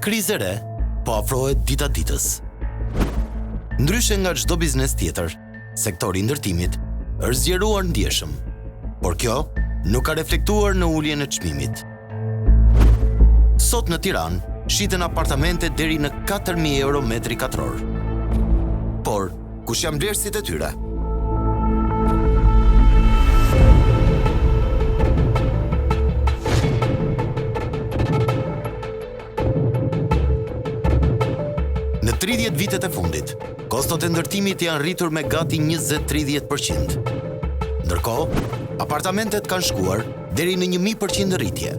krizë e re, po afrohet dita ditës. Ndryshe nga çdo biznes tjetër, sektori i ndërtimit është zgjeruar ndjeshëm, por kjo nuk ka reflektuar në uljen e çmimit. Sot në Tiranë shiten apartamente deri në 4.000 euro metri katror. Por kush janë vlerësit e tyre? Në 30 vitet e fundit, kostot e ndërtimit janë rritur me gati 20-30%. Ndërkohë, apartamentet kanë shkuar deri në 1000% rritje.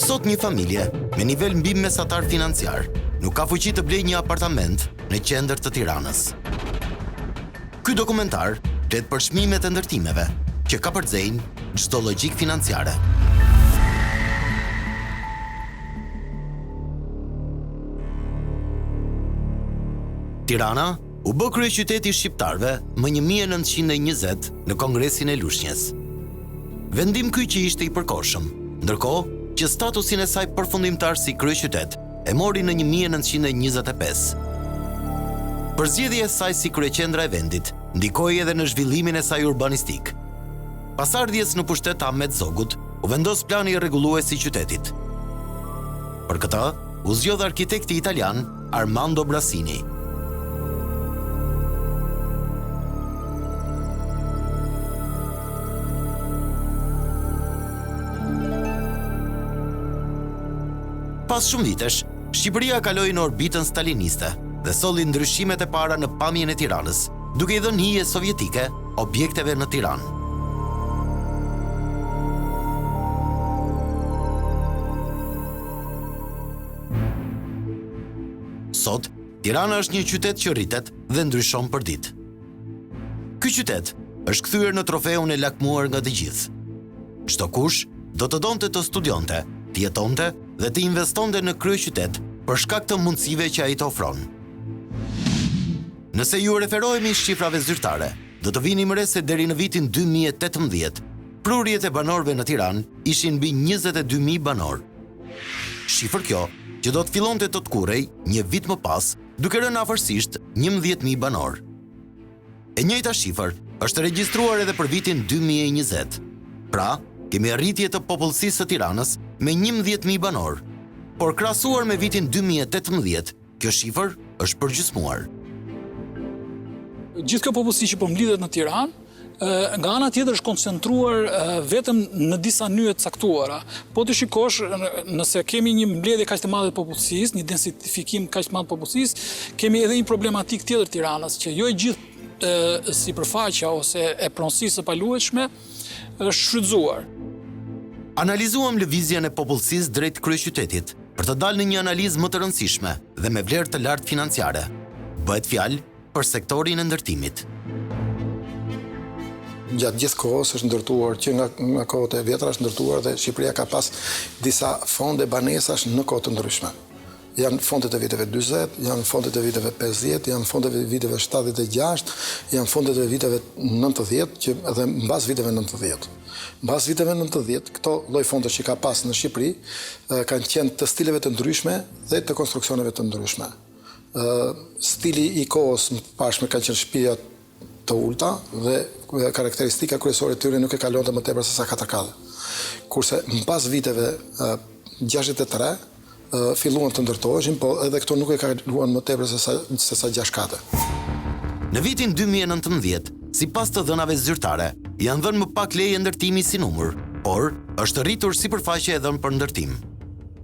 Sot një familje me nivel mbi mesatar financiar nuk ka fuqi të blejë një apartament në qendër të Tiranës. Ky dokumentar flet për çmimet e ndërtimeve që ka përdzejnë çdo logjik financiare. Tirana u bë kryeqyteti i shqiptarëve më 1920 në Kongresin e Lushnjës. Vendim ky që ishte i përkohshëm, ndërkohë që statusin e saj përfundimtar si kryeqytet e mori në 1925. Përzgjedhja e saj si kryeqendra e vendit ndikoi edhe në zhvillimin e saj urbanistik. Pas ardhjes në pushtet të Ahmet Zogut, u vendos plani rregullues i qytetit. Për këtë, u zgjodh arkitekti italian Armando Brasini. Pas shumë vitesh, Shqipëria kaloi në orbitën staliniste dhe solli ndryshimet e para në pamjen e Tiranës, duke i dhënë hije sovjetike objekteve në Tiranë. Sot, Tirana është një qytet që rritet dhe ndryshon për ditë. Ky qytet është kthyer në trofeun e lakmuar nga të gjithë. Çdo kush do të donte të studionte, të jetonte dhe të investonte në kryeqytet për shkak të mundësive që ai të ofron. Nëse ju referohemi shifrave zyrtare, do të vini re se deri në vitin 2018, prurjet e banorëve në Tiranë ishin mbi 22.000 banor. Shifër kjo që do të fillonte të tkurrej një vit më pas, duke rënë afërsisht 11.000 banor. E njëjta shifër është regjistruar edhe për vitin 2020. Pra, kemi arritje të popullsisë së Tiranës me 11.000 banor, por krahasuar me vitin 2018, kjo shifër është përgjysmuar. Gjithë kjo popullsi që po mblidhet në Tiranë, nga ana tjetër është koncentruar vetëm në disa nyje të caktuara. Po të shikosh, nëse kemi një mbledhje kaq të madhe të popullsisë, një densifikim kaq të madh të popullsisë, kemi edhe një problematik tjetër Tiranës, që jo e gjithë sipërfaqja ose e pronësisë së paluajtshme është shfrytzuar. Analizuam lëvizjen e popullsisë drejt kryeqytetit për të dalë në një analizë më të rëndësishme dhe me vlerë të lartë financiare. Bëhet fjalë për sektorin e ndërtimit. Gjatë gjithë kohës është ndërtuar, që nga kohët e vjetra është ndërtuar dhe Shqipëria ka pas disa fonde banesash në kohë të ndryshme. Janë fondet e viteve 40, janë fondet e viteve 50, janë fondet e viteve 76, janë fondet e viteve 90 që edhe mbas viteve 90. Mbas viteve 90, këto lloj fondesh që ka pas në Shqipëri kanë qenë të stileve të ndryshme dhe të konstruksioneve të ndryshme. Stili i kohës më pashme kanë qenë shtëpia të ulta dhe karakteristika kryesore të tyre nuk e kalonte më tepër se sa 4 kathe. Kurse mbas viteve 63 filluan të ndërtoheshin, po edhe këto nuk e kaluan më tepër se sa 6 kathe. Në vitin 2019, sipas të dhënave zyrtare, janë dhënë më pak leje ndërtimi si numër, por është rritur sipërfaqja e dhënë për ndërtim.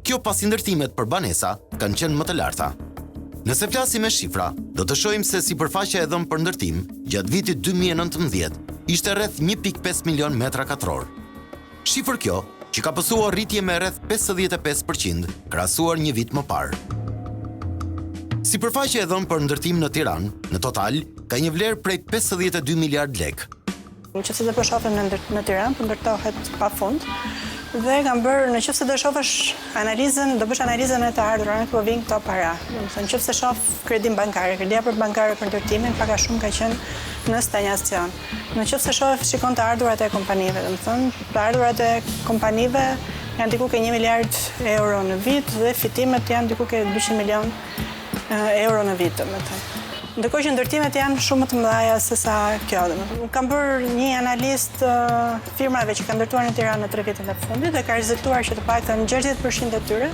Kjo pasi ndërtimet për banesa kanë qenë më të larta. Nëse flasim me shifra, do të shohim se sipërfaqja e dhënë për ndërtim gjatë vitit 2019 ishte rreth 1.5 milion metra katror. Shifër kjo që ka pësuar rritje me rreth 55% krahasuar një vit më parë. Sipërfaqja e dhënë për ndërtim në Tiranë, në total, ka një vlerë prej 52 miliard lek. Nëse do të shohim në Tiranë, po ndërtohet pafund. Dhe kam bërë, nëse do shohësh analizën, do bësh analizën e të ardhurave ku vijnë këto para. Domethënë, nëse shoh kredin bankar, kredia për bankare për ndërtimin, pak a shumë ka qenë në stagnacion. Nëse shikon të ardhurat e kompanive, domethënë, të ardhurat e kompanive janë diku ke 1 miliard euro në vit dhe fitimet janë diku ke 200 milion euro në vit, domethënë. Ndërkohë që ndërtimet janë shumë më të mëdha se sa kjo. Domethënë, kam bërë një analizë firmave që kanë ndërtuar në Tiranë në 3 vitet e fundit dhe ka rezultuar që të paktën 60% e tyre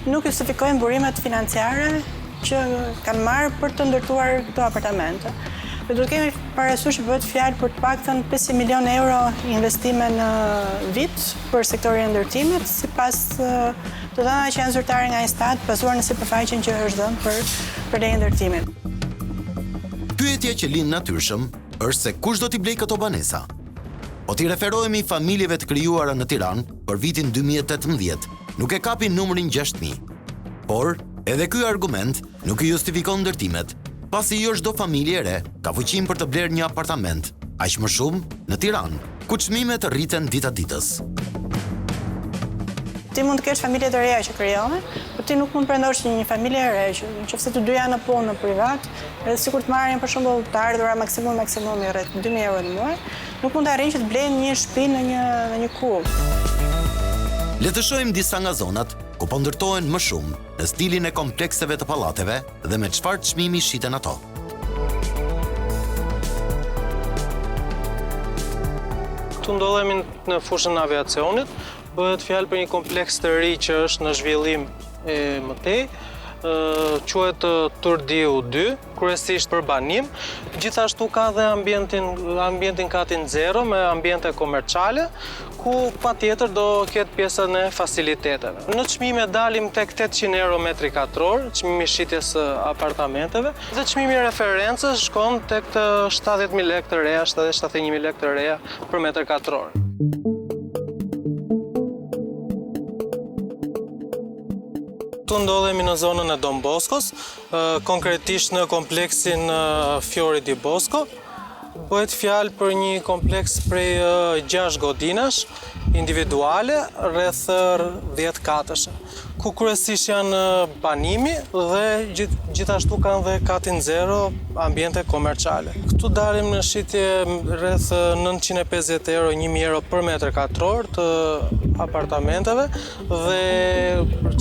nuk justifikojnë burimet financiare që kanë marrë për të ndërtuar këto apartamente. Dhe duhet kemi parasysh që bëhet fjalë për të paktën 500 milion euro investime në vit për sektorin e ndërtimit, sipas të dhënave që janë zyrtare nga Instat, bazuar në sipërfaqen që është dhënë për leje ndërtimit. Pyetja që lind natyrshëm është se kush do t'i blej këto banesa. Po t'i referohemi familjeve të krijuara në Tiranë për vitin 2018, nuk e kapin numrin 6.000. Por, edhe ky argument nuk i justifikon ndërtimet, pasi jo çdo familje e re ka fuqinë për të blerë një apartament, aq më shumë në Tiranë, ku çmimet rriten dita ditës. Ti mund të kesh familje të reja që krijohen, por ti nuk mund të prendosh një familje e re që nëse të dy janë në punë në privat, edhe sikur të marrin për shembull të ardhura maksimum rreth 2.000 euro në muaj, nuk mund të arrijnë që të blejnë një shtëpi në një kull. Le të shohim disa nga zonat ku po ndërtohen më shumë në stilin e komplekseve të pallateve dhe me çfarë çmimi shiten ato. Këtu ndodhemi në fushën e aviacionit. Bëhet fjalë për një kompleks të ri që është në zhvillim e mëtej, quhet Turdiu 2, kryesisht për banim. Gjithashtu ka dhe ambientin katin 0 me ambiente komerciale, ku patjetër do ketë pjesën e faciliteteve. Në çmime dalim tek 800 euro metri katror, çmimi shitjes së apartamenteve, dhe çmimi referencës shkon tek 70.000 lekë të reja, 71.000 lekë të reja për metër katror. Këtu ndodhemi në zonën e Don Boskos, konkretisht në kompleksin Fiori di Bosco. Bëhet fjalë për një kompleks prej 6 godinash individuale rreth 10 katësh, ku kryesisht janë banimi dhe gjithashtu kanë dhe katin 0 ambiente komerciale. Këtu dalim në shitje rreth 950 euro, 1.000 euro për metër katror të apartamenteve dhe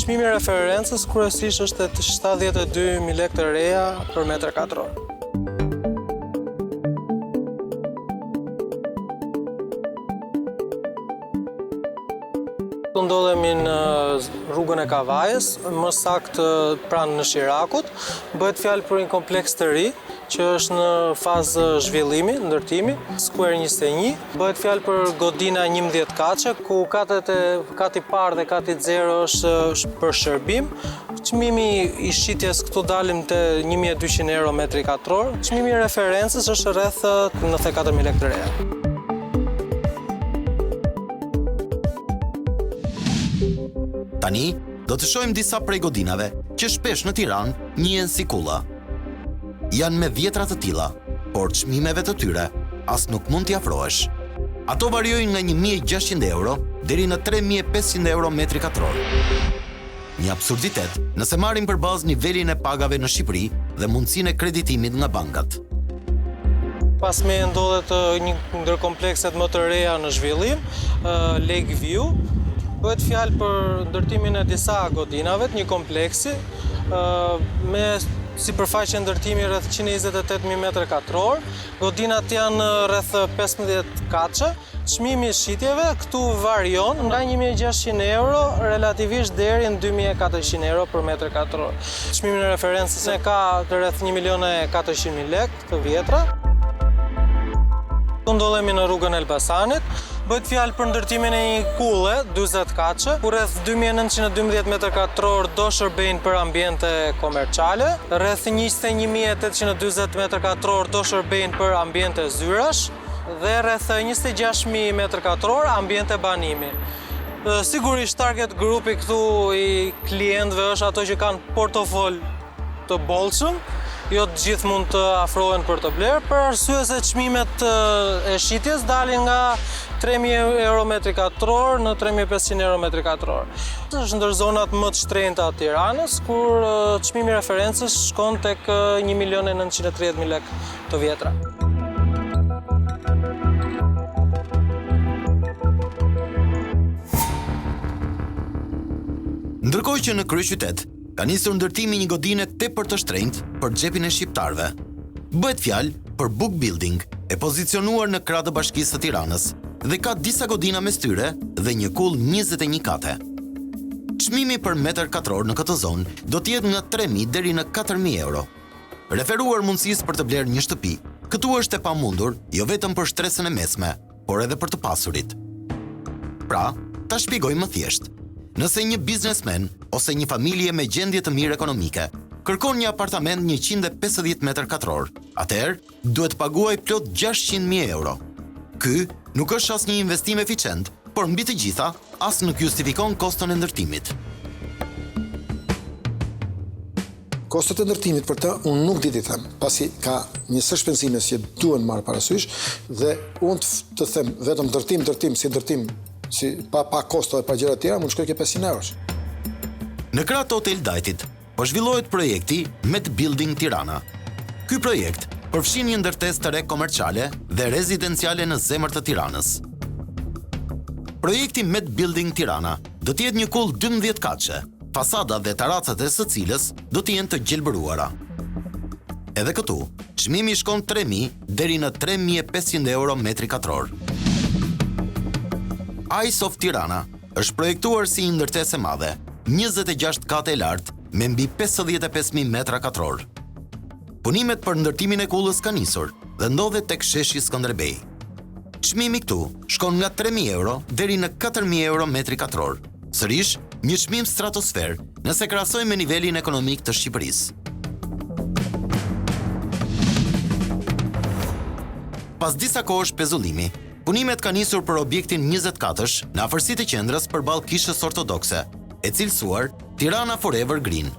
çmimi i referencës kryesisht është 72.000 lekë të reja për metër katror. Ndodhemi në rrugën e Kavajës, më saktë pranë në Shirakut. Bëhet fjalë për një kompleks të ri që është në fazë zhvillimi, ndërtimi, Square 21. Bëhet fjalë për godina 11 katëshe, ku kati parë dhe kati 0 është për shërbim. Çmimi i shitjes këtu dalim te 1.200 euro metri katror. Çmimi i referencës është rreth 94.000 lekë të reja. Tani, do të shohim disa prej godinave që shpesh në Tiranë njihen si kulla. Janë me vjetra të tilla, por çmimeve të tyre as nuk mund t'i afrohesh. Ato variojnë nga 1.600 euro deri në 3.500 euro metri katror. Një absurditet nëse marrim përbazë nivelin e pagave në Shqipëri dhe mundësinë e kreditimit nga bankat. Pas me ndodhet një ndër komplekset më të reja në zhvillim, Lake View. Bëhet fjalë për ndërtimin e disa godinave të një kompleksi me sipërfaqe ndërtimi rreth 128.000 metër katror. Godinat janë rreth 15 katëshe. Çmimi i shitjeve këtu varion nga 1.600 euro relativisht deri në 2.400 euro për metër katror. Çmimi i referencës ka rreth 1.400.000 lekë të vjetra. Ndodhemi në rrugën Elbasanit. Bëhet fjalë për ndërtimin e një kulle 40 katëshe, ku rreth 2.912 metër katror do shërbejnë për ambiente komerciale, rreth 21.840 metër katror do shërbejnë për ambiente zyrash dhe rreth 26.000 metër katror ambiente banimi. Sigurisht target grupi këtu i klientëve është ato që kanë portofol të bollshëm. Jo të gjithë mund të afrohen për të blerë, për arsye se çmimet e shitjes dalin nga 3.000 euro metri katror në 3.500 euro metri katror. Është ndër zonat më të shtrenjta të Tiranës, kur çmimi i referencës shkon tek 1.930.000 lekë të vjetra. Ndërkohë që në kryeqytet ka nisur ndërtimi një godine tepër të shtrenjtë për xhepin e shqiptarëve. Bëhet fjalë për book building, e pozicionuar në krah të Bashkisë së Tiranës dhe ka disa godina mes tyre dhe një kull 21 kate. Çmimi për metër katror në këtë zonë do të jetë nga 3.000 deri në 4.000 euro. Referuar mundësisë për të blerë një shtëpi, këtu është e pamundur jo vetëm për shtresën e mesme, por edhe për të pasurit. Pra, ta shpjegoj më thjesht. Nëse një biznesmen ose një familje me gjendje të mirë ekonomike kërkon një apartament 150 metër katror, atëherë duhet paguaj plot 600.000 euro. Ky nuk është as një investim eficient, por mbi të gjitha, as nuk justifikon koston e ndërtimit. Kostot e ndërtimit për të, unë nuk di t'i them, pasi ka një sër shpenzime që duhen marrë parasysh, dhe unë të them vetëm ndërtim, si pa kosto e pa gjëra tjera, mund shkoj ke 500 eurosh. Në krah të Hotel Dajtit, po zhvillohet projekti Met Building Tirana. Ky projekt përfshin një ndërtesë të re komerciale dhe rezidenciale në zemër të Tiranës. Projekti Met Building Tirana do të jetë një kull 12 katëshe, fasada dhe taracat e së cilës do të jenë të gjelbëruara. Edhe këtu, çmimi shkon 3.000 deri në 3.500 euro metri katror. Ice of Tirana është projektuar si një ndërtesë e madhe, 26 kate e lartë me mbi 55.000 metra katror. Punimet për ndërtimin e kullës ka nisur dhe ndodhet tek sheshi Skënderbej. Çmimi këtu shkon nga 3.000 euro deri në 4.000 euro metri katror. Sërish, një çmim stratosfer nëse krahasojmë me nivelin ekonomik të Shqipërisë. Pas disa kohësh pezullimi, punimet ka nisur për objektin 20 katësh në afërsitë të qendrës përballë kishës ortodokse, e cilësuar Tirana Forever Green.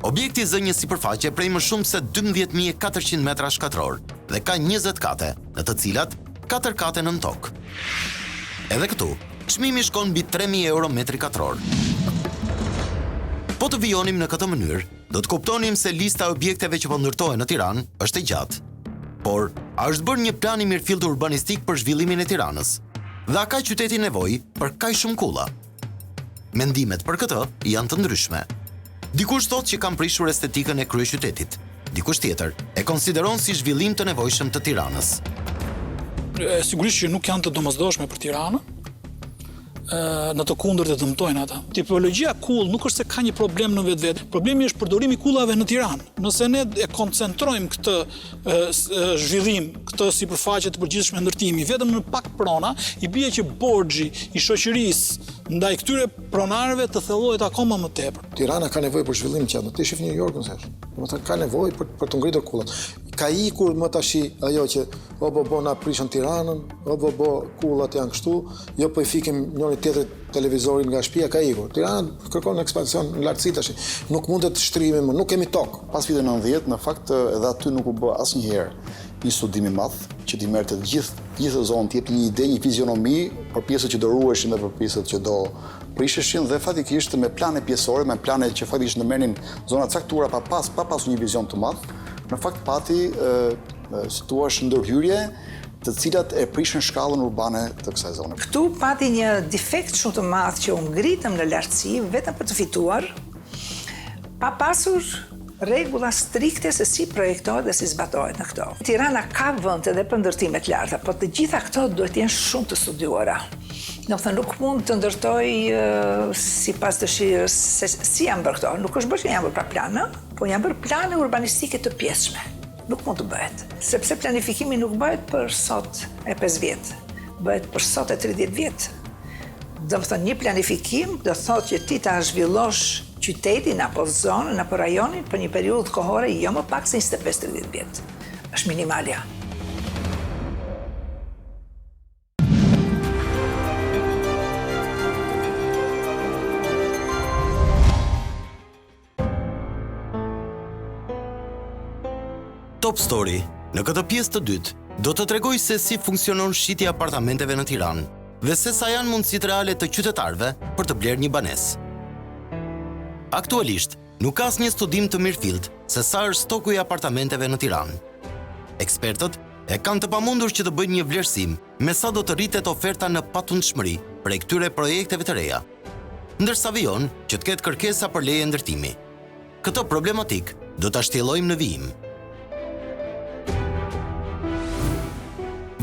Objekti zë një sipërfaqe prej më shumë se 12.400 metra shkatror dhe ka 20 kate, në të cilat 4 kate nën tokë. Edhe këtu, çmimi shkon mbi 3.000 euro metri katror. Po të vijonim në këtë mënyrë, do të kuptonim se lista e objekteve që po ndërtohen në Tiranë është e gjatë. Por, a është bërë një plan i mirëfillt urbanistik për zhvillimin e Tiranës? Dhe a ka qyteti nevojë për kaq shumë kulla? Mendimet për këtë janë të ndryshme. Dikush thotë që kanë prishur estetikën e kryeqytetit. Dikush tjetër e konsideron si zhvillim të nevojshëm të Tiranës. Sigurisht që nuk janë të domosdoshme për Tiranën, në të kundërt e dëmtojnë ata. Tipologjia kull nuk është se ka një problem në vetvete. Problemi është përdorimi i kullave në Tiranë. Nëse ne e koncentrojmë këtë zhvillim, këtë sipërfaqe të përgjithshme ndërtimi vetëm në pak prona, i bie që borxhi i shoqërisë ndaj këtyre pronarëve të thellohet akoma më tepër. Tirana ka nevojë për zhvillim qendër. Ti shif New Yorkun se. Domethënë ka nevojë për të ngritur kullat. Ka ikur më tash ajo që o bo na prishën Tiranën, o bo kullat janë kështu, jo po i fikim njëri tjetër televizorin nga shtëpia, ka ikur. Tirana kërkon ekpansion në lartësi tash. Nuk mundet shtrimi më, nuk kemi tokë. Pas vitit 90, në fakt edhe aty nuk u bë asnjëherë një studim i madh që t'i merrte gjithë zonë, t'jepte një ide, një fizionomi për pjesët që do ruheshin dhe për pjesët që do prisheshin, dhe fatikisht me plane pjesore, me plane që fatikisht ndërmerrnin zona caktuara pa pasur një vizion të madh, në fakt pati situash ndërhyrje të cilat e prishën shkallën urbane të kësaj zone. Këtu pati një defekt shumë të madh që u ngritëm në lartësi vetëm për të fituar, pa pasur rregulla strikte se si projektohet dhe si zbatohet në këto. Tirana ka vend edhe për ndërtime të larta, por të gjitha këto duhet të jenë shumë të studiuara. Domethënë nuk mund të ndërtoj sipas dëshirës se si janë bërë këto. Nuk është bërë që janë bërë pa plan, po janë bërë plane urbanistike të pjesshme. Nuk mund të bëhet, sepse planifikimi nuk bëhet për sot e 5 vjet, bëhet për sot e 30 vjet. Domethënë një planifikim do thotë që ti ta zhvillosh qytetin apo zonën apo rajonin për një periudhë kohore jo më pak se 25-30 vjet. Është minimalja. Top Story, në këtë pjesë të dytë, do të tregoj se si funksionon shitja apartamenteve në Tiranë dhe se sa janë mundësitë reale të qytetarëve për të blerë një banesë. Aktualisht, nuk ka asnjë studim të mirëfillt se sa është stoku i apartamenteve në Tiranë. Ekspertët e kanë të pamundur që të bëjnë një vlerësim me sa do të rritet oferta në patundshmëri prej këtyre projekteve të reja. ndërsa vijon që të ketë kërkesa për leje ndërtimi. Këtë problematik do ta shtjellojmë në vijim.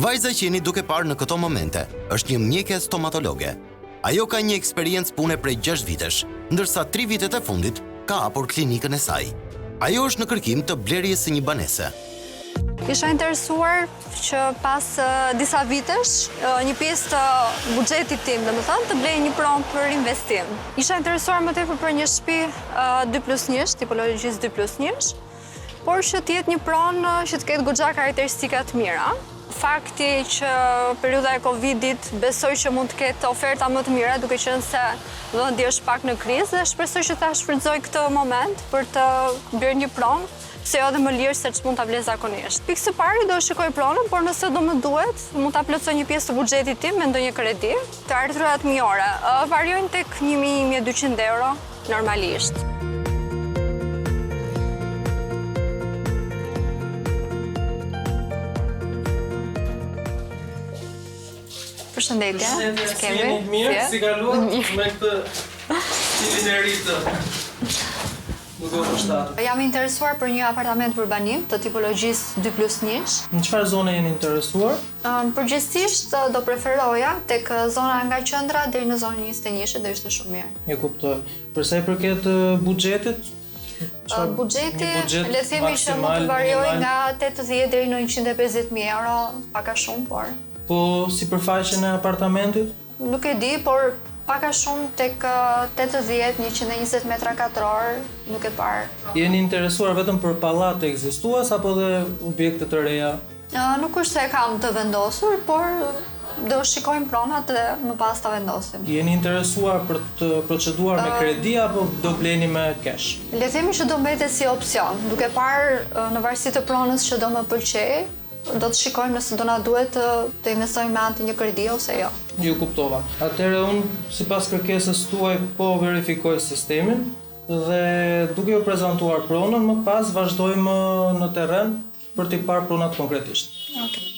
Vajza që jeni duke parë në këto momente është një mjeke stomatologe. Ajo ka një eksperiencë pune prej 6 vitesh, ndërsa 3 vitet e fundit ka hapur klinikën e saj. Ajo është në kërkim të blerjes së një banese. Isha interesuar që pas disa vitesh, një pjesë të buxhetit tim, domethënë, të blej një pronë për investim. Isha interesuar më tepër për një shtëpi 2+1, tipologjisë 2+1, por që të jetë një pronë që të ketë goxha karakteristika të mira. Fakti që periudha e Covidit besoj që mund të ketë oferta më të mira, duke qenë se vendi është pak në krizë dhe shpresoj që ta shfrytëzoj këtë moment për të bërë një pronë, se jo dhe më lirë se që mund ta blej zakonisht. Pikë së pari do shikoj pronën, por nëse do më duhet, mund ta plotësoj një pjesë të buxhetit tim me ndonjë kredi. Të ardhurat mijore variojnë tek 1.200 euro normalisht. Përshëndetje. Si jeni mirë, si kaluat me këtë stilin e ri të shtatë. Jam interesuar për një apartament për banim të tipologjisë 2+1. Në çfarë zone jeni interesuar? Përgjithsisht do preferoja tek zona nga qendra deri në zonën 21 do ishte shumë mirë. E kuptoj. Për sa i përket buxhetit, buxheti, le të themi që mund të variojë nga 80 deri në 150.000 euro, pak a shumë, por po sipërfaqen e apartamentit? nuk e di, por pak a shumë tek 80-120 metra katror, nuk e parë. Jeni interesuar vetëm për pallate ekzistues apo dhe objekte të reja? Nuk është se e kam të vendosur, por do shikojmë pronat dhe më pas ta vendosim. Jeni interesuar për të proceduar me kredi apo do bleni me cash? Le të themi që do mbetet si opsion, duke parë në varësi të pronës që do më pëlqej, do të shikojmë nëse do na duhet të investojmë me anë të një kredi ose jo. Ju kuptova. Atëherë unë sipas kërkesës tuaj po verifikoj sistemin dhe duke ju prezantuar pronën, më pas vazhdojmë në terren për t'i parë pronat konkretisht. Okej.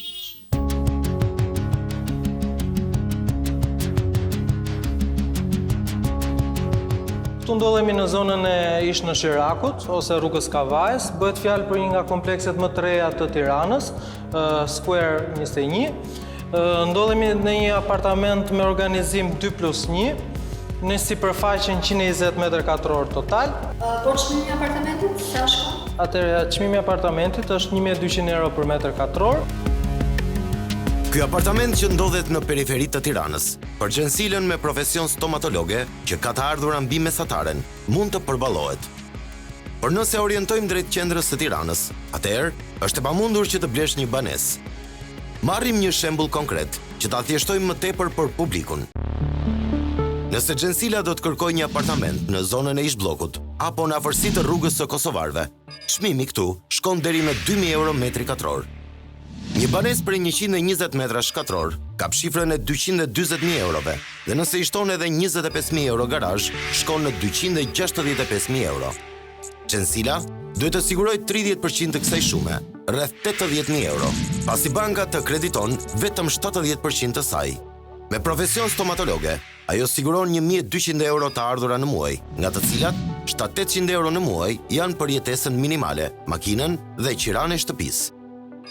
Këtu ndodhemi në zonën e Ish në Shirakut, ose rrugës Kavajës. Bëhet fjalë për një nga komplekset më të reja të Tiranës, Square 21. Ndodhemi në një apartament me organizim 2+1, në sipërfaqen 120 m2 total. Por çmimi i apartamentit sa shkon? Atëherë, çmimi i apartamentit është 1.200 euro për metër katror. Ky apartament që ndodhet në periferi të Tiranës, për gjensilën me profesion stomatologe që ka të ardhura mbi mesataren, mund të përballohet. Por nëse orientojmë drejt qendrës së Tiranës, atëherë është e pamundur që të blesh një banesë. Marrim një shembull konkret që ta thjeshtojmë më tepër për publikun. Nëse gjensila do të kërkojë një apartament në zonën e Ish bllokut apo në afërsi të rrugës së Kosovarëve, çmimi këtu shkon deri në 2.000 euro metri katror. Një banesë për 120 metra shkatror ka shifrën e 240.000 eurove dhe nëse i shton edhe 25.000 euro garazh, shkon në 265.000 euro. Gjensila duhet të sigurojë 30% të kësaj shume, rreth 80.000 euro, pasi banka të krediton vetëm 70% të saj. Me profesion stomatologe, ajo siguron 1.200 euro të ardhura në muaj, nga të cilat 700-800 euro në muaj janë për jetesën minimale, makinën dhe qiran e shtëpisë.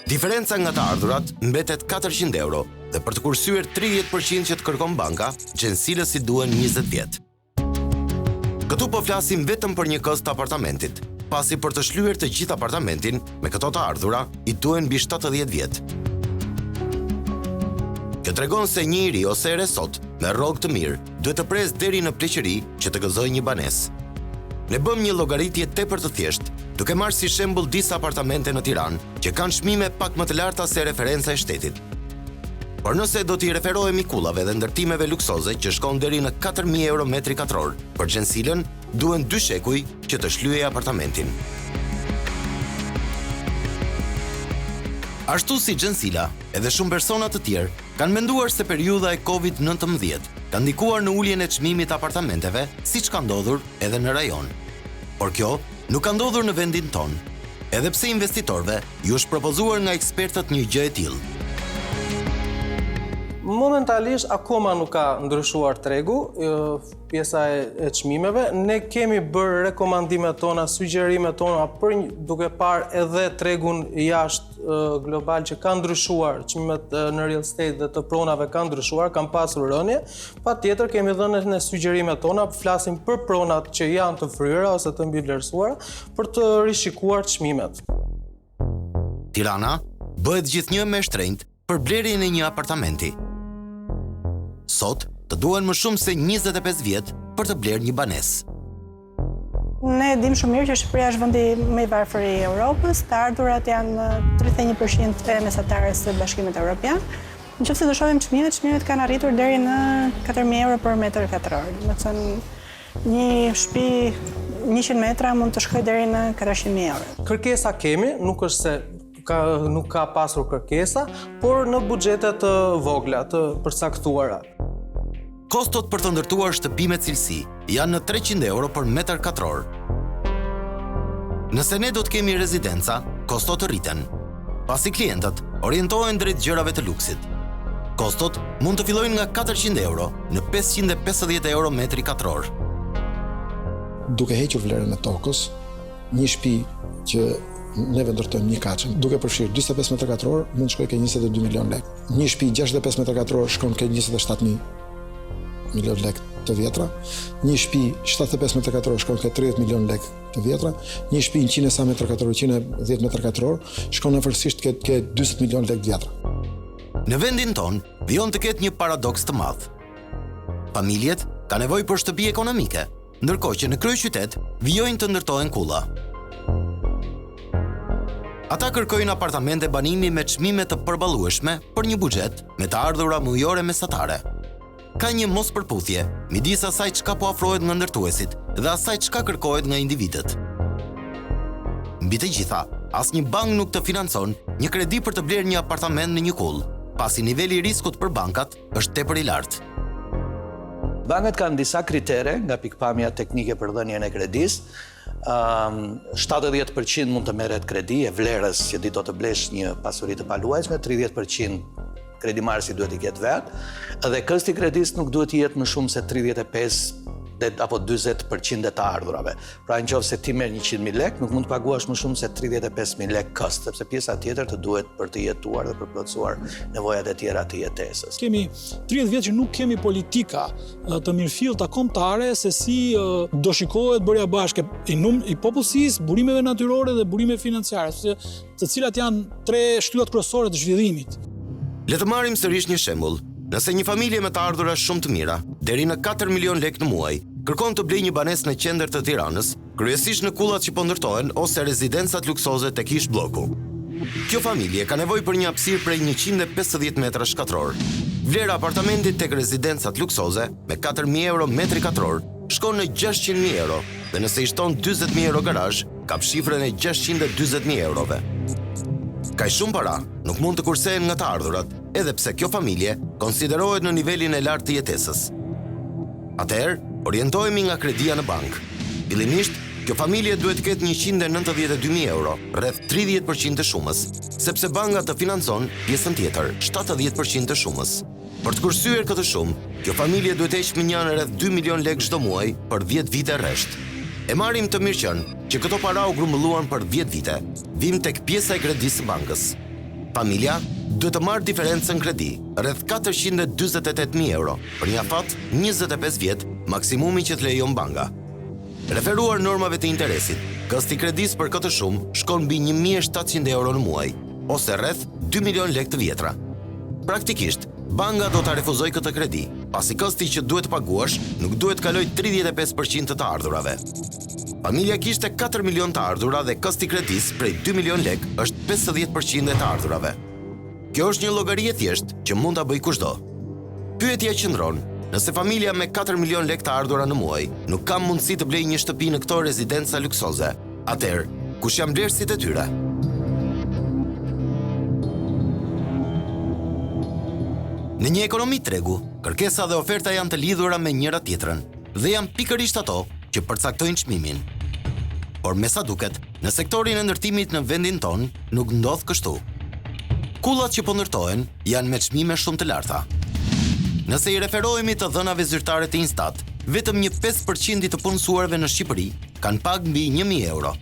Diferenca nga të ardhurat mbetet 400 euro dhe për të kursyer 30% që të kërkon banka, gjensilës i duen 20 vjet. Këtu po flasim vetëm për një kos të apartamentit, pasi për të shlyer të gjithë apartamentin me këto të ardhura i duen mbi 70 vjet. Kjo tregon se një i ri ose e re sot me rrogë të mirë duhet të pres deri në pleqëri që të gëzojë një banesë. Ne bëm një llogaritje tepër të thjeshtë, duke marrë si shembull disa apartamente në Tiranë që kanë çmime pak më të larta se referenca e shtetit. Por nëse do t'i referohemi kullave dhe ndërtimeve luksoze që shkon deri në 4.000 euro metri katror, për gjensilën duhen 2 shekuj që të shlyejë apartamentin. Ashtu si gjensila, edhe shumë persona të tjerë kanë menduar se periudha e Covid-19 ka ndikuar në uljen e çmimit të apartamenteve, siç ka ndodhur edhe në rajon. Por kjo nuk ka ndodhur në vendin ton, edhe pse investitorëve ju është propozuar nga ekspertët një gjë e tillë. Momentalisht akoma nuk ka ndryshuar tregu, pjesa e çmimeve. Ne kemi bërë rekomandimet tona, sugjerimet tona duke parë edhe tregun jashtë global që ka ndryshuar, çmimet në real estate dhe të pronave ka ndryshuar, kanë pasur rënje. Patjetër kemi dhënë ne sugjerimet tona, flasim për pronat që janë të fryera ose të mbivlerësuara për të rishikuar çmimet. Tirana bëhet gjithnjë me shtrenjtë për blerjen e një apartamenti. Sot, të duhen më shumë se 25 vjet për të blerë një banesë. Ne dim shumë mirë që Shqipëria është vendi më i varfër i Europës, të ardhurat janë 31% e mesatarës së Bashkimit Evropian. Nëse do shohim çmimet kanë arritur deri në 4.000 euro për metër katror. Do të thënë një shtëpi 100 metra mund të shkojë deri në 400.000 euro. Kërkesa kemi, nuk është se nuk ka pasur kërkesa, por në buxhete të vogla, të përcaktuara. Kostot për të ndërtuar shtëpi me cilësi janë në 300 euro për metër katror. Nëse ne do të kemi rezidenca, kostot të rriten, pasi klientët orientohen drejt gjërave të luksit. Kostot mund të fillojnë nga 400 euro në 550 euro metri katror. Duke hequr vlerën e tokës, një shtëpi që neve ndërtojmë një kaçe, duke përfshirë 45 metër katror, mund të shkojë ke 22 milion lek. Një shtëpi 65 metër katror shkon ke 27.000 milion lek të vjetra. Një shtëpi 75 metër katror shkon ke 30 milion lek të vjetra. Një shtëpi 100 sa metër katror, 110 metër katror shkon afërsisht ke 40 milion lek të vjetra. Në vendin ton, vjen të ketë një paradoks të madh. Familjet kanë nevojë për shtëpi ekonomike, ndërkohë që në kryeqytet vijojnë të ndërtohen kulla. Ata kërkojnë apartamente banimi me çmime të përballueshme për një buxhet me të ardhura mujore mesatare. Ka një mospërputhje midis asaj çka po afrohet nga ndërtuesit dhe asaj çka kërkohet nga individët. Mbi të gjitha, asnjë bank nuk të financon një kredi për të blerë një apartament në një kull, pasi niveli i riskut për bankat është tepër i lartë. Bankat kanë disa kritere nga pikpamja teknike për dhënien e kredisë. 70% mund të merret kredi e vlerës që do të blesh një pasuri të paluajtshme, 30% kredimarrësi duhet i ketë vetë, dhe kësti i kredisë nuk duhet të jetë më shumë se 35 apo 40% e të ardhurave. Pra nëse ti merr 100.000 lek, nuk mund të paguash më shumë se 35.000 lek kost, sepse pjesa tjetër të duhet për të jetuar dhe për plotësuar nevojat e tjera të jetesës. Kemi 30 vjet që nuk kemi politika të mirëfillta kombëtare se si do shikohet bërja bashke i popullsisë, burimeve natyrore dhe burimeve financiare, të cilat janë 3 shtyllat kryesore të zhvillimit. Le të marrim sërish një shembull. Nëse një familje me të ardhura shumë të mira, deri në 4 milion lek në muaj, kërkon të blejë një banesë në qendër të Tiranës, kryesisht në kullat që po ndërtohen ose rezidencat luksoze tek ish bloku. Kjo familje ka nevojë për një hapësirë prej 150 metra shkatror. Vlera apartamentit tek rezidencat luksoze me 4.000 euro metri katror shkon në 600.000 euro dhe nëse i shton 40.000 euro garazh, kap shifrën e 640.000 eurove. Kaq shumë para nuk mund të kursehen nga të ardhurat, edhe pse kjo familje konsiderohet në nivelin e lartë të jetesës. Atëherë, orientohemi nga kredia në bank. Fillimisht, kjo familje duhet të ketë 192.000 euro, rreth 30% të shumës, sepse banka të financon pjesën tjetër, 70% të shumës. Për të kursyer këtë shumë, kjo familje duhet të heqë me një rreth 2 milion lek çdo muaj për 10 vite rresht. E marrim të mirëqen që këto para u grumbulluan për 10 vite. Vim tek pjesa e kredisë së bankës. Familja duhet të marrë diferencën kredi, rreth 448.000 euro, për një afat 25 vjet, maksimumi që të lejon banka. Referuar normave të interesit, kosti i kredisë për këtë shumë shkon mbi 1.700 euro në muaj, ose rreth 2 milion lek të vjetra. Praktikisht, banka do ta refuzoj këtë kredi, pasi kosti që duhet të paguash nuk duhet të kaloj 35% të ardhurave. Familja kishte 4 milion të ardhura dhe kosti i kredisë prej 2 milion lek është 50% e të ardhurave. Kjo është një llogari e thjeshtë që mund ta bëj kushdo. Pyetja qëndron, nëse familja me 4 milion lek të ardhura në muaj nuk ka mundësi të blejë një shtëpi në këto rezidenca luksoze, atëherë kush janë vlerësit e tyre? Në një ekonomi tregu, kërkesa dhe oferta janë të lidhura me njëra tjetrën dhe janë pikërisht ato që përcaktojnë çmimin. Por me sa duket, në sektorin e ndërtimit në vendin ton nuk ndodh kështu. Kullat që po ndërtohen janë me çmime shumë të larta. Nëse i referohemi të dhënave zyrtare të Instat, vetëm një 5% i të punësuarve në Shqipëri kanë pagë mbi 1.000 euro.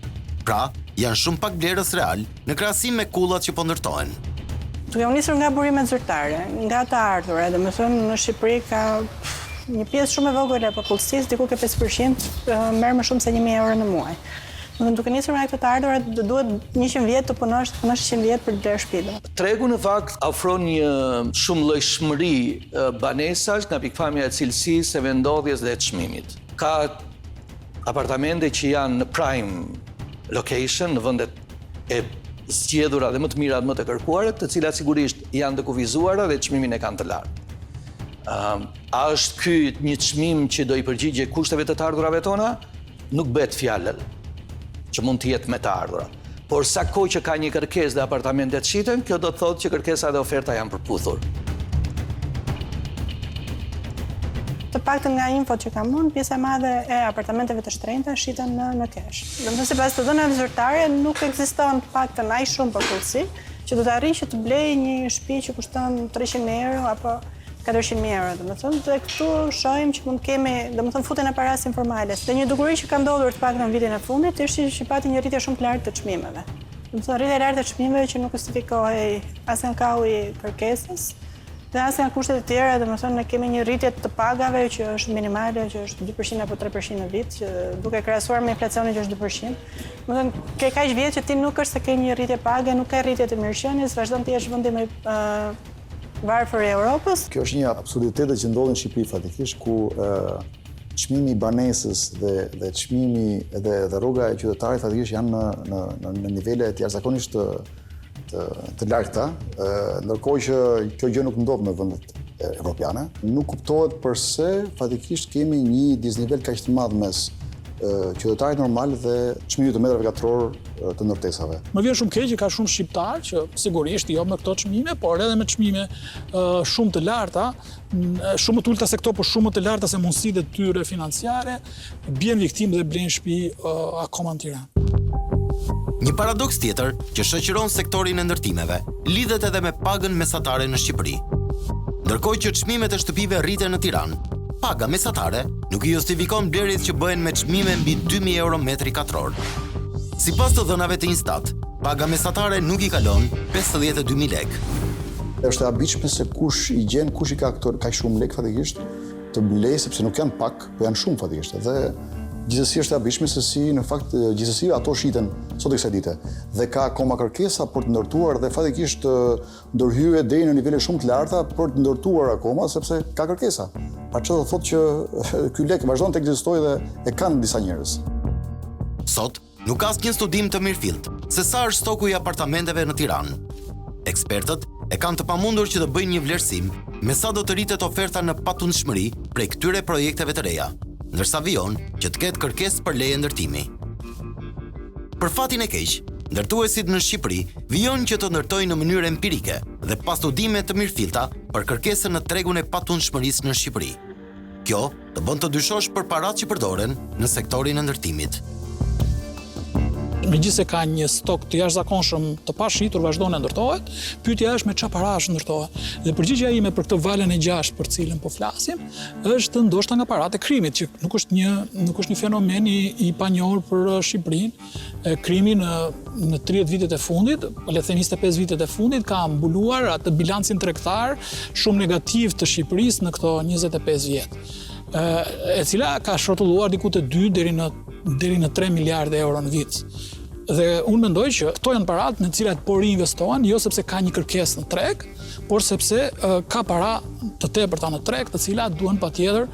Pra, janë shumë pak vlerës real në krahasim me kullat që po ndërtohen. Duke u nisur nga burimet zyrtare, nga të ardhurat, domethënë në Shqipëri ka një pjesë shumë e vogël e popullsisë, diku ke 5% merr më shumë se 1.000 euro në muaj. Domethënë duke nisur nga këto të ardhurat, duhet 100 vjet të punosh 100 vjet për të blerë shtëpi. Tregu në fakt ofron një shumë llojshmëri banesash nga pikpamja e cilësisë, e vendodhjes dhe e çmimit. Ka apartamente që janë në prime location, në vendet e zgjedhura dhe më të mira dhe më të kërkuara, të cilat sigurisht janë të kufizuara dhe çmimin e kanë të lartë. A është ky një çmim që do i përgjigje kushteve të ardhurave tona? Nuk bëhet fjalë që mund të jetë me të ardhurat. Por sa kohë që ka një kërkesë dhe apartamentet shiten, kjo do të thotë që kërkesa dhe oferta janë përputhur. Të paktën nga infot që kam unë, pjesa e madhe e apartamenteve të shtrenjta shiten në kesh. Domethënë sipas të dhënave zyrtare nuk ekziston të paktën aq shumë popullsi që do të arrijë që të blejë një shtëpi që kushton 300.000 euro apo 400.000 euro, domethënë, dhe këtu shohim që mund kemi, domethënë, futen e paras informale. Dhe një dukuri që ka ndodhur të paktën në vitin e fundit ishte që pati një rritje shumë të lartë të çmimeve. Domethënë, rritja e lartë të çmimeve që nuk justifikohej as nga kahu i kërkesës, dhe as nga kushtet e tjera, domethënë, ne kemi një rritje të pagave që është minimale, që është 2% apo 3% në vit, që duke krahasuar me inflacionin që është 2%. Domethënë, ke kaq vjet që ti nuk është se ke një rritje page, nuk ka rritje të mirëqenies, vazhdon të jesh vendi më varfër e Europës. Kjo është një absurditet që ndodh në Shqipëri fatikisht, ku çmimi i banesës dhe çmimi dhe rruga e qytetarit fatikisht janë në nivele të jashtëzakonisht të larta, ndërkohë që kjo gjë nuk ndodh në vendet evropiane. Nuk kuptohet pse fatikisht kemi një disnivel kaq të madh mes qytetarit normal dhe çmimit të metrave katror të ndërtesave. Më vjen shumë keq që ka shumë shqiptar që sigurisht jo me këto çmime, por edhe me çmime shumë të larta, shumë të ulta se këto, por shumë të larta se mundësitë e tyre financiare, bien viktimë dhe blejnë shtëpi akoma në Tiranë. Një paradoks tjetër që shoqëron sektorin e ndërtimeve lidhet edhe me pagën mesatare në Shqipëri. Ndërkohë që çmimet e shtëpive rriten në Tiranë, paga mesatare nuk i justifikon blerjet që bëhen me çmime mbi 2.000 euro metri katror. Sipas të dhënave të Instat, paga mesatare nuk i kalon 52.000 lekë. Është e habitshme se kush i ka kaq shumë lekë fatikisht të blej, sepse nuk janë pak, po janë shumë fatikisht. Dhe gjithsesi është e habitshme se si në fakt gjithsesi ato shiten sot e kësaj dite dhe ka akoma kërkesa për të ndërtuar dhe fatikisht ndërhyrje deri në nivele shumë të larta për të ndërtuar akoma sepse ka kërkesa. Pa çfarë do thotë që ky lek vazhdon të ekzistojë dhe e kanë disa njerëz. Sot nuk ka asnjë studim të mirëfillt se sa është stoku i apartamenteve në Tiranë. Ekspertët e kanë të pamundur që të bëjnë një vlerësim me sa do të rritet oferta në patundshmëri prej këtyre projekteve të reja, ndërsa vijon që të ketë kërkesë për leje ndërtimi. Për fatin e keq, ndërtuesit në Shqipëri vijojnë që të ndërtojnë në mënyrë empirike dhe pas studime të mirëfillta për kërkesën në tregun e patundshmërisë në Shqipëri. Kjo të bën të dyshosh për paratë që përdoren në sektorin e ndërtimit. Megjithëse ka një stok të jashtëzakonshëm të pashitur, vazhdon të ndërtohet, pyetja është me çfarë parash ndërtohet. Dhe përgjigjja ime për këtë valën e 6 për cilën po flasim, është ndoshta nga paratë e krimit, që nuk është një fenomen i panjohur për Shqipërinë. Krimi në 30 vitet e fundit, le të them 25 vitet e fundit, ka mbuluar atë bilancin tregtar shumë negativ të Shqipërisë në këto 25 vjet. E cila ka shotulluar diku te 2 deri në 3 miliardë euro në vit. Dhe unë mendoj që këto janë paratë në cilat po reinvestohen, jo sepse ka një kërkesë në treg, por sepse ka para të tepërta në treg, të cilat duhen patjetër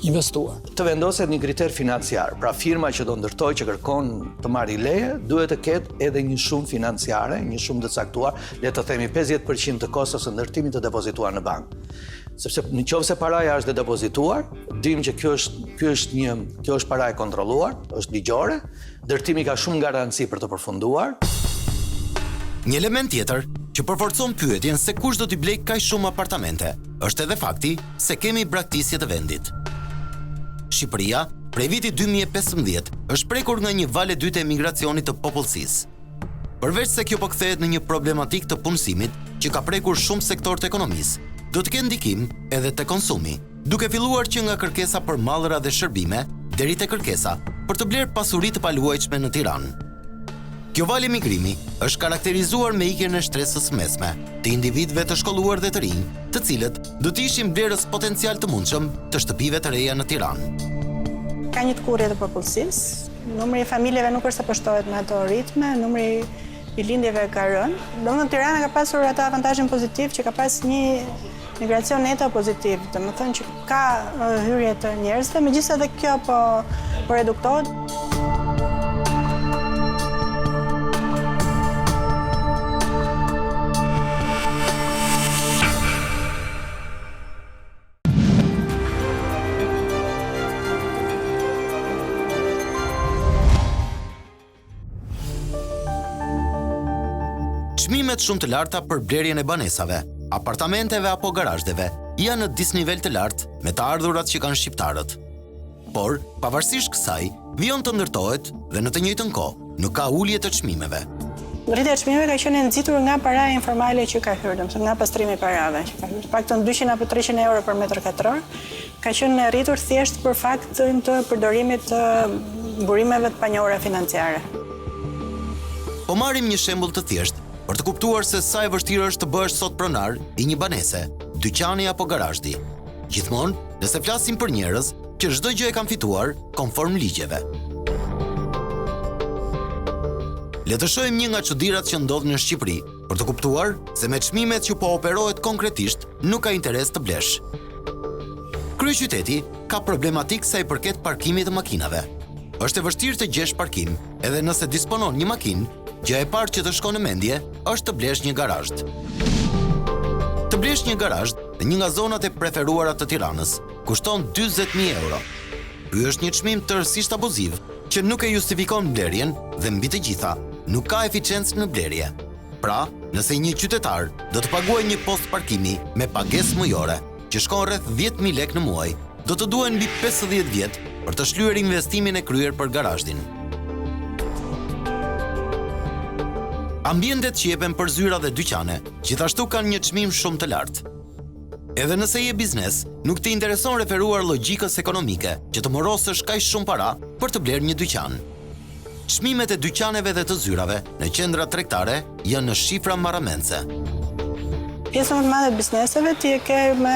investuar. Të vendoset një kriter financiar, pra firma që do ndërtoj që kërkon të marrë leje, duhet të ketë edhe një shumë financiare, një shumë të caktuar, le të themi 50% të kostos së ndërtimit të depozituar në bankë. Sepse nëse paraja është depozituar, dim që kjo është para e kontrolluar, është ligjore, ndërtimi ka shumë garanci për të përfunduar. Një element tjetër që përforcon pyetjen se kush do t'i blej kaq shumë apartamente, është edhe fakti se kemi braktisje të vendit. Shqipëria, prej vitit 2015, është prekur nga një valë e dytë e emigracionit të popullsisë. Përveç se kjo po kthehet në një problematik të punësimit që ka prekur shumë sektor të ekonomisë, do të kenë ndikim edhe te konsumi, duke filluar që nga kërkesa për mallra dhe shërbime deri te kërkesa për të blerë pasuri të paluajtshme në Tiranë. Kjo valë migrimi është karakterizuar me ikjen e shtresës mesme të individëve të shkolluar dhe të rinj, të cilët do të ishin blerës potencial të mundshëm të shtëpive të reja në Tiranë. Ka një tkurrje të popullsisë, numri i familjeve nuk është se përshtohet me ato ritme, numri i lindjeve ka rënë. Domethënë Tirana ka pasur atë avantazhin pozitiv që ka pas një migracion neto pozitiv, domethënë që ka hyrje të njerëzve, megjithëse kjo po reduktohet. Çmimet shumë të larta për blerjen e banesave, apartamenteve apo garazhdeve janë në disnivel të lartë me të ardhurat që kanë shqiptarët. Por, pavarësisht kësaj, vijon të ndërtohet dhe në të njëjtën kohë nuk ka ulje të çmimeve. Rritja e çmimeve ka qenë e nxitur nga paraja informale që ka hyrë, domethënë nga pastrimi i parave, që ka hyrë. Paktën 200 apo 300 euro për metër katror, ka qenë e rritur thjesht për faktin të përdorimit të burimeve të panjohura financiare. Po marrim një shembull të thjeshtë për të kuptuar se sa e vështirë është të bëhesh sot pronar i një banese, dyqani apo garazhdi. Gjithmonë, nëse flasim për njerëz që çdo gjë e kanë fituar konform ligjeve. Le të shohim një nga çudirat që ndodh në Shqipëri, për të kuptuar se me çmimet që po operohet konkretisht nuk ka interes të blesh. Kryeqyteti ka problematikë sa i përket parkimit të makinave. Është e vështirë të gjesh parkim, edhe nëse disponon një makinë, gjë e parë që të shkon në mendje është të blesh një garazh. Të blesh një garazh në një nga zonat e preferuara të Tiranës kushton 40.000 euro. Ky është një çmim tërësisht abuziv që nuk e justifikon blerjen dhe mbi të gjitha nuk ka eficiencë në blerje. Pra, nëse një qytetar do të paguajë një post parkimi me pagesë mujore që shkon rreth 10.000 lekë në muaj, do të duhen mbi 50 vjet për të shlyer investimin e kryer për garazhin. Ambientet që jepen për zyra dhe dyqane, gjithashtu kanë një çmim shumë të lartë. Edhe nëse je biznes, nuk të intereson referuar logjikës ekonomike që të morosësh kaq shumë para për të blerë një dyqan. Çmimet e dyqaneve dhe të zyrave në qendra tregtare janë në shifra marramendse. Pjesa më e madhe e bizneseve ti e ke me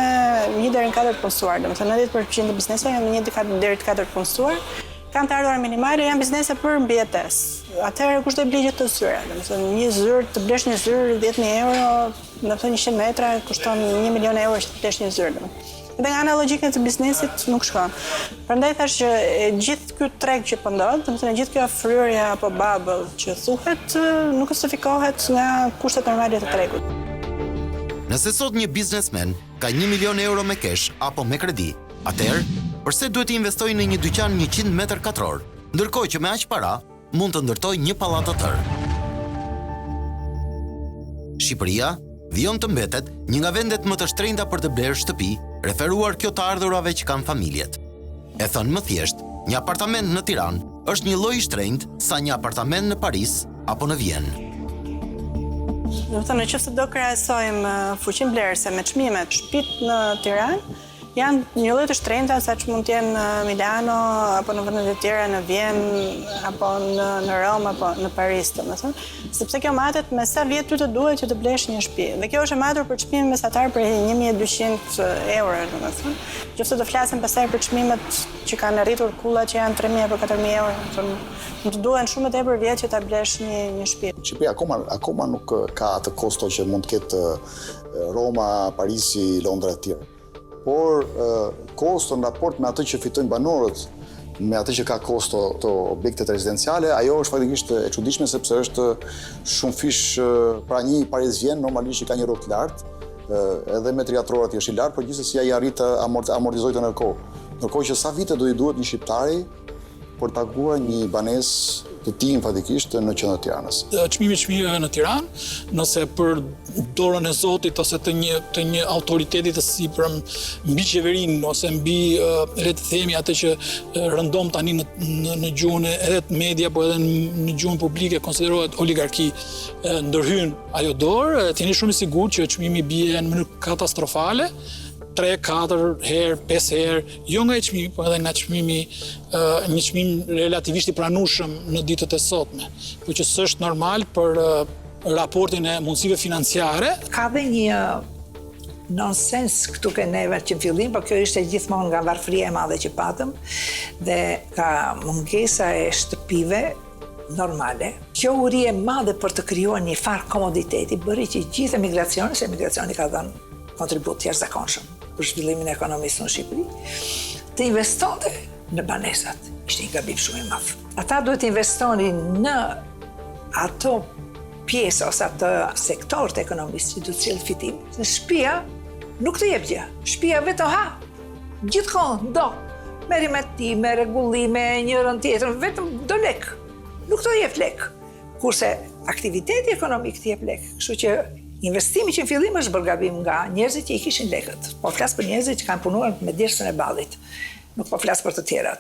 1 deri në 4 punësuar, domethënë 90% e bizneseve janë me 1 deri në 4 punësuar. Kanë të ardhurar minimale, janë biznese për mbijetesë. Atëherë kush do të blejë të zyra? Domethënë një zyrë, të blesh një zyrë 10.000 euro, domethënë 100 metra kushton 1 milion euro që të blesh një zyrë. Dhe nga ana logjike të biznesit nuk shkon. Prandaj thash që gjithë ky treg që po ndodh, domethënë gjithë kjo fryrje apo bubble që thuhet nuk justifikohet nga kushtet normale të tregut. Nëse sot një biznesmen ka 1 milion euro me kesh apo me kredi, atëherë përse duhet të investojë në një dyqan 100 metër katror, ndërkohë që me aq para mund të ndërtojë një pallat të tërë. Shqipëria vijon të mbetet një nga vendet më të shtrenjta për të blerë shtëpi, referuar kjo të ardhurave që kanë familjet. E thënë më thjesht, një apartament në Tiranë është një lloj i shtrenjtë sa një apartament në Paris apo në Vjenë. Domethënë nëse do krahasojmë fuqinë blerëse me çmimet shtëpitë në Tiranë, janë një lloj të shtrenjta saç mund të jenë në Milano apo në vende të tjera në Vjenë apo në Rom apo në Paris, domethënë, sepse kjo matet me sa vjet ty të duhet që të blesh një shtëpi. Dhe kjo është e matur për çmimin mesatar për 1.200 euro, domethënë. Nëse do flasim pastaj për çmimet që kanë arritur kulla që janë 3.000 apo 4.000 euro, domethënë, të duhen shumë më tepër vjet që ta blesh një shtëpi. Shqipëria akoma nuk ka atë kosto që mund të ketë Roma, Parisi, Londra e tjerë. Por kosto në raport me atë që fitojnë banorët, me atë që ka kosto të objektet rezidenciale, ajo është faktikisht e çuditshme sepse është shumë fish pra një Paris Vjenë normalisht që ka një rrogë të lartë, edhe metri katror është i lartë, por gjithsesi ai arrit të amortizojë të në kohë. Ndërkohë që sa vite do i duhet një shqiptari për të paguar një banesë të tij fatikisht në qendrën e Tiranës. Çmimi në Tiranë, nëse për dorën e Zotit ose të një autoriteti të sipërm mbi qeverinë ose mbi le të themi atë që rëndom tani në gjuhën edhe të media, po edhe në gjuhën publike konsiderohet oligarki, ndërhyn ajo dorë, t'jeni shumë i sigurt që çmimi bie në mënyrë katastrofale. 3, 4 herë, 5 herë, jo nga i çmimi, po edhe nga çmimi, një çmim relativisht i pranueshëm në ditët e sotme, por që s'është normal për raportin e mundësive financiare. Ka dhe një nonsens këtu ke neve që në fillim, por kjo ishte gjithmonë nga varfëria e madhe që patëm dhe ka mungesa e shtëpive normale. Kjo uri e madhe për të krijuar një farë komoditeti bëri që gjithë emigracioni ka dhënë kontribut jashtëzakonshëm për zhvillimin e ekonomisë në Shqipëri, të investonte në banesat. Ishte një gabim shumë i madh. Ata duhet të investonin në ato pjesë ose atë sektor të ekonomisë që duhet të sjellë fitim. Se shtëpia nuk të jep gjë. Shtëpia vetëm ha. Gjithkohë do. Merri me ti, me rregullime, njërën tjetrën, vetëm do lek. Nuk të jep lek. Kurse aktiviteti ekonomik të jep lek. Kështu që investimi që në fillim është bërë gabim nga njerëzit që i kishin lekët. Po flas për njerëzit që kanë punuar me djersën e ballit. Nuk po flas për të tjerat.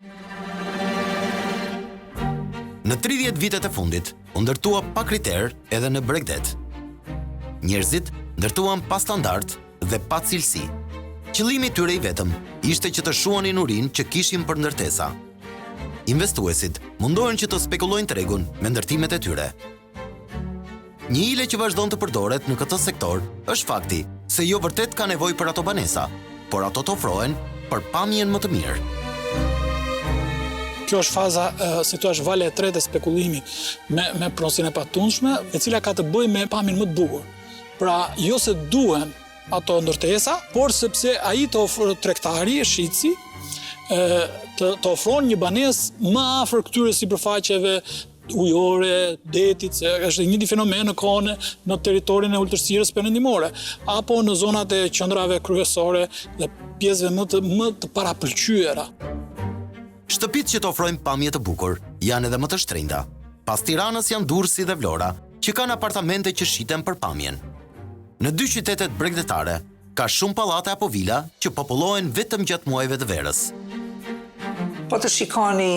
Në 30 vitet e fundit, u ndërtua pa kriter edhe në Bregdet. Njerëzit ndërtuan pa standard dhe pa cilësi. Qëllimi i tyre i vetëm ishte që të shuanin urinë që kishin për ndërtesa. Investuesit mundohen që të spekulojnë tregun me ndërtimet e tyre. Një hile që vazhdon të përdoret në këtë sektor është fakti se jo vërtet ka nevojë për ato banesa, por ato të ofrohen për pamjen më të mirë. Kjo është faza, si thua, është vale e tretë e spekulimit me pronësinë e patundshme, e cila ka të bëjë me pamjen më të bukur. Pra, jo se duhen ato ndërtesa, por sepse ai të ofron tregtari, shitsi, të ofron një banesë më afër këtyre sipërfaqeve ujore, detit, se është një fenomen në kohën në territorin e ultërsirës perëndimore, apo në zonat e qendrave kryesore dhe pjesëve më të parapëlqyera. Shtëpitë që të ofrojnë pamje të bukur janë edhe më të shtrenjta. Pas Tiranës janë Durrësi dhe Vlora, që kanë apartamente që shiten për pamjen. Në 2 qytetet bregdetare ka shumë pallate apo vila që popullohen vetëm gjatë muajve të verës. Po të shikoni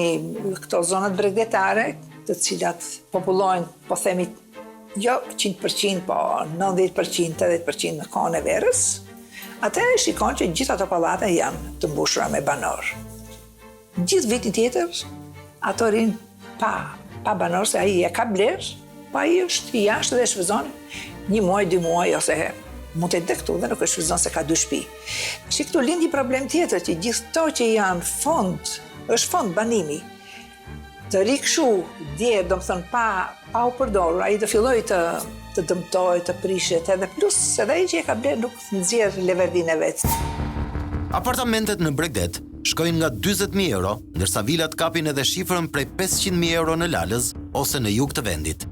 këto zonat bregdetare, të cilat popullohen, po themi, jo 100%, po 90%, 80% në kohën e verës, atëherë shikon që gjithë ato pallate janë të mbushura me banor. Gjithë vitin tjetër, ato rinë pa banor, se ai e ka blerë, po ai është i jashtë dhe shfryzon 1 muaj, 2 muaj, ose mund të jetë këtu dhe nuk e shfryzon se ka 2 shtëpi. Shi këtu lind një problem tjetër, që gjithë to që janë fond, është fond banimi, të rikshu dje, do më thënë, pa u përdorur, ai do filloj të dëmtoj, të prishet, edhe plus edhe ai që e ka blerë nuk nxjerr leverdinë e vet. Apartamentet në Bregdet shkojnë nga 40.000 euro, ndërsa vilat kapin edhe shifrën prej 500.000 euro në Lalëz ose në jug të vendit.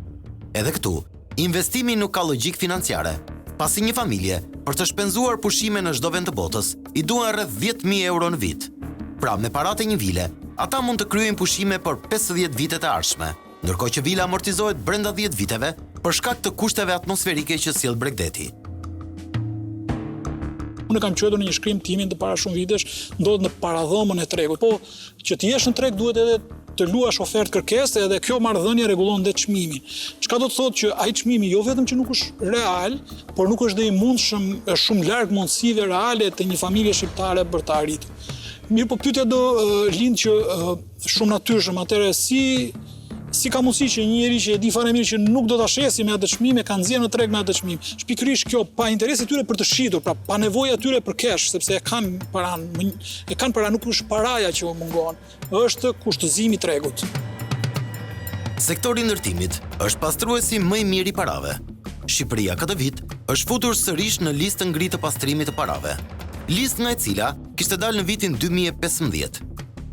Edhe këtu, investimi nuk ka logjik financiare. Pasi një familje, për të shpenzuar pushime në çdo vend të botës, i duan rreth 10.000 euro në vit. Pra, me paratë e një vile, ata mund të kryejnë pushime për 50 vitet e ardhshme, ndërkohë që vila amortizohet brenda 10 viteve për shkak të kushteve atmosferike që sjell Bregdeti. Unë kam quajtur në një shkrim timin të para shumë vitesh, ndodhet në paradhomën e tregut. Po, që të jesh në treg duhet edhe të luash ofertë kërkesë, edhe kjo marrëdhënie rregullon dhe çmimin. Çka do të thotë që ai çmimi jo vetëm që nuk është real, por nuk është dhe i mundshëm, është shumë larg mundësive reale të një familje shqiptare për të arritur. Mirë, po pyetja do lind që shumë natyrshëm, atëherë si ka mundësi që një njeri që e di fare mirë që nuk do ta shesi me atë çmim e ka nxjerrë në treg me atë çmim. Pikërisht kjo pa interesi tyre për të shitur, pra pa nevojë atyre për kesh, sepse e kanë para, nuk është paraja që u mungon, është kushtëzimi i tregut. Sektori i ndërtimit është pastruesi më i mirë i parave. Shqipëria këtë vit është futur sërish në listën ngritë të pastrimit të parave. Listë nga e cila kishte dalë në vitin 2015.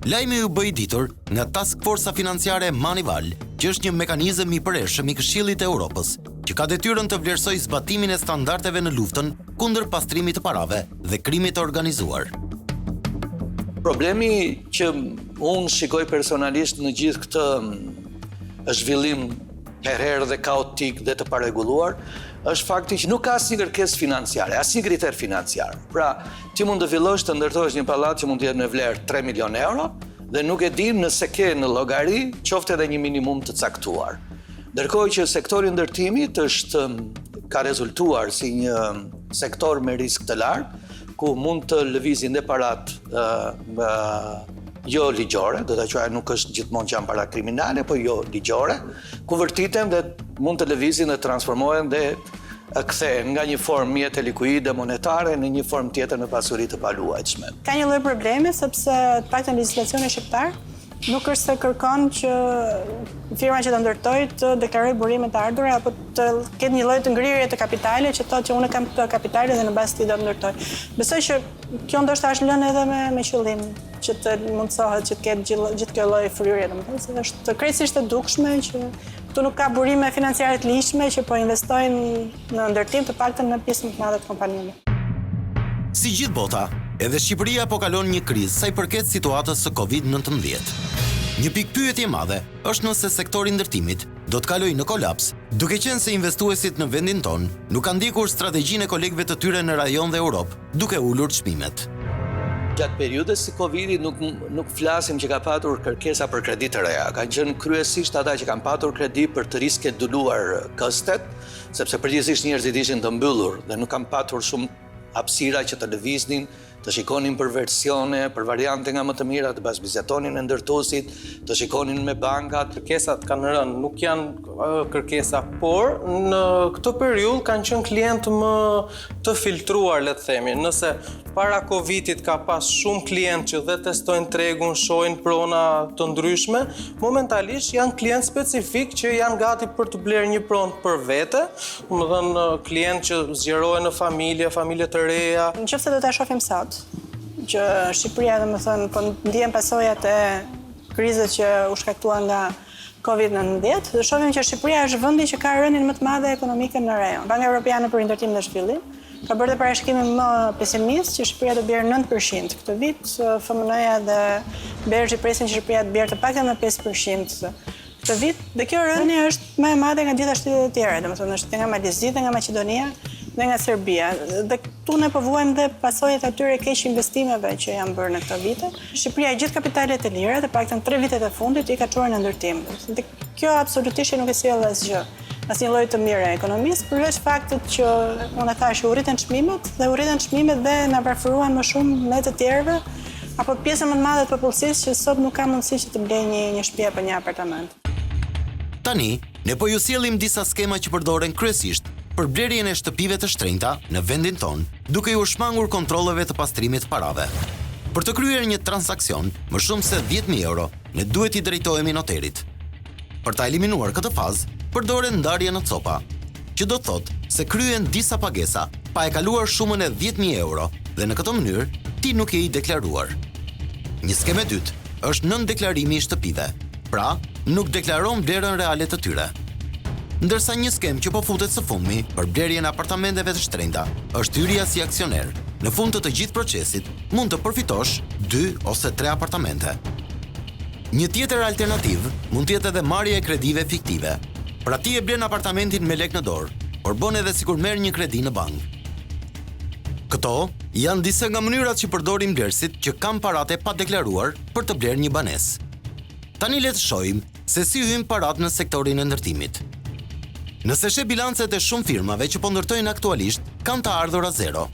Lajmi u bë i ditur nga Task Forca Financiare Manival, që është një mekanizëm i përhershëm i Këshillit të Europës, që ka detyrën të vlerësojë zbatimin e standardeve në luftën kundër pastrimit të parave dhe krimit të organizuar. Problemi që unë shikoj personalisht në gjithë këtë është zhvillim herherë dhe kaotik dhe të paregulluar, është fakti që nuk ka asnjë kërkesë financiare, asnjë kriter financiar. Pra, ti mund të fillosh të ndërtosh një pallat që mund të jetë në vlerë 3 milion euro dhe nuk e di nëse ke në llogari qoftë edhe një minimum të caktuar. Ndërkohë që sektori i ndërtimit ka rezultuar si një sektor me risk të lartë, ku mund të lëvizin dhe parat jo ligjore, do të quaj nuk është gjithmonë që janë para kriminale, po jo ligjore, ku vërtiten dhe mund të lëvizin dhe transformohen dhe kthehen nga një formë mjete likuide monetare në një formë tjetër në pasuri të paluajtshme. Ka një lloj problemi sepse të paktën legjislacioni shqiptar nuk është se kërkon që firma që të ndërtoj të deklaroj burime të ardhura apo të ketë një lloj të ngrirje të kapitale që thotë që unë kam këtë kapitale dhe në bazë të tij do të ndërtoj. Besoj që kjo ndoshta është lënë edhe me qëllim që të mundsohet që të ketë gjithë kjo lloj fryrje, domethënë se është krejtësisht e dukshme që këtu nuk ka burime financiare të ligjshme që po investojnë në ndërtim të paktën në pjesën të madhe të kompanive. Si gjithë bota, edhe Shqipëria po kalon një krizë sa i përket situatës së Covid-19. Një pikë pyetje e madhe është nëse sektori i ndërtimit do të kalojë në kolaps, duke qenë se investuesit në vendin ton nuk kanë ndjekur strategjinë e kolegëve të tyre në rajon dhe Europë, duke ulur çmimet. Gjatë periudhës së Covidit nuk flasim që ka patur kërkesa për kredi të reja. Kanë qenë kryesisht ata që kanë patur kredi për të riskeduluar këstet, sepse përgjithsisht njerëzit ishin të mbyllur dhe nuk kanë patur shumë hapësira që të lëviznin, të shikonin për versione, për variante nga më të mira, të bazvizatonin e ndërtuesit, të shikonin me bankat. Kërkesat kanë rënë, nuk janë kërkesa, por në këtë periudhë kanë qenë klientë më të filtruar, le të themi. Nëse para Covidit ka pas shumë klientë që dhe testojnë tregun, shohin prona të ndryshme, momentalisht janë klientë specifik që janë gati për të blerë një pronë për vete, domethënë klientë që zgjerohen në familje të reja. Nëse do ta shohim sot, që Shqipëria domethënë po ndjen pasojat e krizës që u shkaktua nga Covid-19, do shohim që Shqipëria është vendi që ka rënien më të madhe ekonomike në rajon. Banka Evropiane për Ndërtim dhe Zhvillim ka bërë dhe parashikimin më pesimist që Shqipëria do bjerë 9% këtë vit. FMN-ja dhe Bergji presin që Shqipëria të bjerë të paktën në 5% këtë vit. Dhe kjo rënje është më e madhe nga gjitha shtetet e tjera, domethënë është nga Malezi, nga Maqedonia dhe nga Serbia. Dhe këtu ne po vuajmë dhe pasojat atyre keq investimeve që janë bërë në këto vite. Shqipëria gjithë kapitalet e lira, të paktën 3 vitet e fundit i ka çuar në ndërtim. Dhe kjo absolutisht nuk e sjell asgjë, asnjë lloj të mirë e ekonomisë, përveç faktit që unë thash u rritën çmimet dhe na përfuruan më shumë me të tjerëve apo pjesën më të madhe të popullsisë që sot nuk ka mundësi që të blejë një shtëpi apo një apartament. Tani, ne po ju sjellim disa skema që përdoren kryesisht për blerjen e shtëpive të shtrenjta në vendin ton, duke ju shmangur kontrolleve të pastrimit parave. Për të kryer një transakcion më shumë se 10.000 euro, ne duhet i drejtohemi noterit. Për ta eliminuar këtë fazë, përdoren ndarje në copa, që do të thotë se kryen disa pagesa pa e kaluar shumën e 10.000 euro dhe në këtë mënyrë ti nuk je i deklaruar. Një skemë e dytë është nëndeklarimi i shtëpive, pra nuk deklaron vlerën reale të tyre. Ndërsa një skem që po futet së fundmi për blerjen e apartamenteve të shtrenjta është hyrja si aksioner. Në fund të gjithë procesit mund të përfitosh 2 ose 3 apartamente. Një tjetër alternativë mund të jetë edhe marrja e kredive fiktive. Pra ti e blen apartamentin me lek në dorë, por bën edhe sikur merr një kredi në bankë. Këto janë disa nga mënyrat që përdorin blerësit që kanë paratë pa deklaruar për të blerë një banesë. Tani le të shohim se si hyn paratë në sektorin e ndërtimit. Nëse sheh bilancet e shumë firmave që po ndërtojnë aktualisht, kanë të ardhura zero.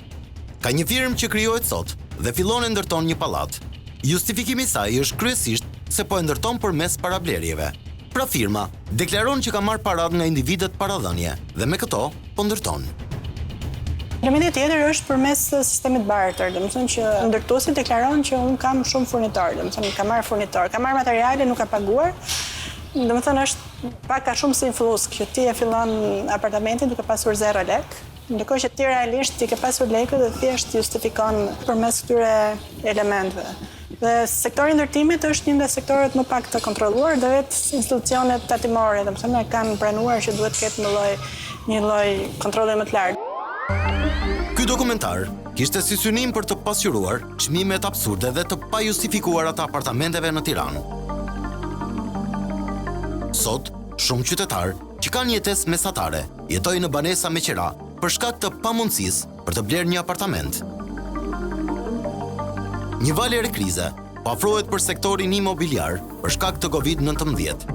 Ka një firmë që krijohet sot dhe fillon e ndërton një pallat. Justifikimi i saj është kryesisht se po e ndërton përmes parablerjeve. Pra firma deklaron që ka marrë paratë nga individët paradhënie dhe me këto po ndërton. Elementi tjetër është përmes sistemit barter, domethënë që ndërtuesi deklaron që un kam shumë furnitor, domethënë ka marrë furnitor, ka marrë materiale, nuk ka paguar. Domethënë është pak a shumë si influsk që ti e fillon apartamentin duke pasur 0 lek, ndërkohë që ti realisht ti ke pasur lekët dhe thjesht justifikon përmes këtyre elementeve. Dhe sektori i ndërtimit është një nga sektorët më pak të kontrolluar dhe vetë institucionet tatimore, domethënë kanë pranuar që duhet të ketë një lloj kontrolli më të lartë. Ky dokumentar kishte si synim për të pasqyruar çmimet absurde dhe të pajustifikuara të apartamenteve në Tiranë. Sot, shumë qytetarë që kanë jetesë mesatare jetojnë në banesa me qira për shkak të pamundësisë për të blerë një apartament. Një valë e krize pafrohet për sektorin imobiliar për shkak të Covid-19.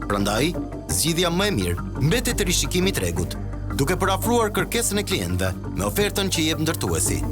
Prandaj, zgjidhja më e mirë mbetet rishikimi i tregut, duke përafruar kërkesën e klientëve me ofertën që jep ndërtuesi.